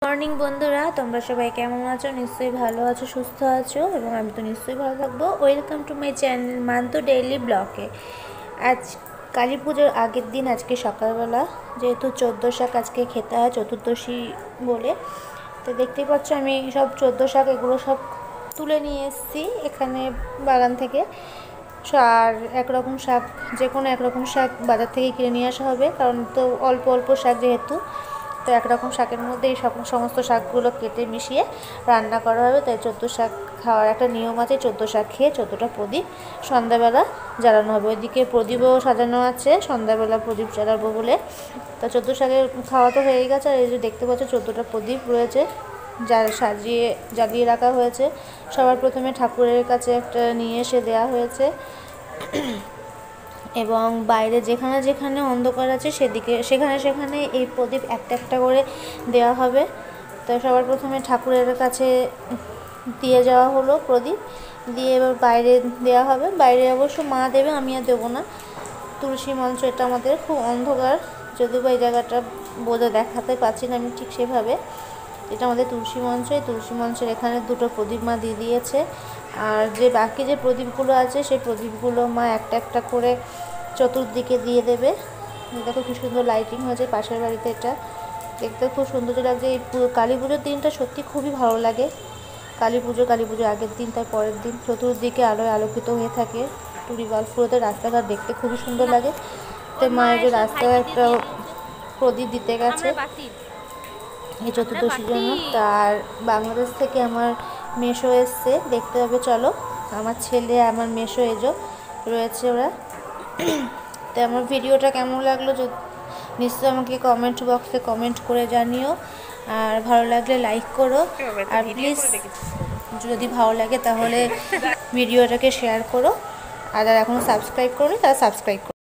Morning বন্ধুরা, তোমরা সবাই কেমন আছো? নিশ্চয়ই ভালো আছো, সুস্থ আছো, এবং আমি তো নিশ্চয়ই ভালো থাকবো। Welcome to my channel Mantu daily ব্লগে। আজ কালী পুজোর আগের দিন, আজকে সকালবেলা, যেহেতু 14 শাক আজকে খেতে হয় চতুর্দশী বলে, তো দেখতেই পাচ্ছ আমি সব 14 শাক এগুলো সব তুলে নিয়ে এসেছি এখানে বাগান থেকে। আর একরকম শাক, যে কোনো একরকম শাক বাজার থেকে কিনে নিয়ে আসা হবে, কারণ তো অল্প অল্প শাক যেহেতু, তো একরকম শাকের মধ্যে এই সমস্ত শাকগুলো কেটে মিশিয়ে রান্না করা হবে। তাই 14 শাক খাওয়ার একটা নিয়ম আছে, 14 শাক খেয়ে 14টা প্রদীপ সন্ধ্যাবেলা জ্বালানো হবে। ওইদিকে প্রদীপও সাজানো আছে, সন্ধ্যাবেলা প্রদীপ জ্বালাবো বলে। তা 14 শাকের খাওয়া তো হয়ে গেছে। আর এই যে দেখতে পাচ্ছ 14টা প্রদীপ রয়েছে, যা জ্বালিয়ে রাখা হয়েছে। সবার প্রথমে ঠাকুরের কাছে একটা নিয়ে এসে দেওয়া হয়েছে, এবং বাইরে যেখানে যেখানে অন্ধকার আছে সেখানে এই প্রদীপ একটা একটা করে দেওয়া হবে। তো সবার প্রথমে ঠাকুরের কাছে দিয়ে যাওয়া হলো প্রদীপ, দিয়ে এবার বাইরে দেওয়া হবে। বাইরে অবশ্য মা দেবে, আমি আর দেবো না। তুলসী মঞ্চ, এটা আমাদের খুব অন্ধকার, যদিও বা এই জায়গাটা দেখাতে পাচ্ছি না আমি ঠিক সেভাবে। এটা আমাদের তুলসী মঞ্চ, এই তুলসী মঞ্চের এখানে দুটো প্রদীপ মা দিয়ে দিয়েছে। আর যে বাকি যে প্রদীপগুলো আছে সেই প্রদীপগুলো মা একটা একটা করে চতুর্দিকে দিয়ে দেবে। দেখো খুব সুন্দর লাইটিং হয়েছে পাশের বাড়িতে, এটা দেখতে খুব সুন্দর লাগছে। এই কালী পুজোর দিনটা সত্যি খুবই ভালো লাগে। কালী পুজো আগের দিন, তার পরের দিন চতুর্দিকে আলোয় আলোকিত হয়ে থাকে। টুরি বাল্বগুলোতে রাস্তাঘাট দেখতে খুবই সুন্দর লাগে। তো মায়ের যে রাস্তায় একটা প্রদীপ দিতে গেছে এই চতুর্দশীর জন্য। তার বাংলাদেশ থেকে আমার মেসো এসছে, দেখতে হবে চলো। আমার ছেলে, আমার মেসো এজো রয়েছে ওরা। তো আমার ভিডিওটা কেমন লাগলো নিশ্চয়ই আমাকে কমেন্ট বক্সে কমেন্ট করে জানিও। আর ভালো লাগলে লাইক করো, আর প্লিজ যদি ভালো লাগে তাহলে ভিডিওটাকে শেয়ার করো। আর যারা এখনও সাবস্ক্রাইব করোনি তারা সাবস্ক্রাইব করো।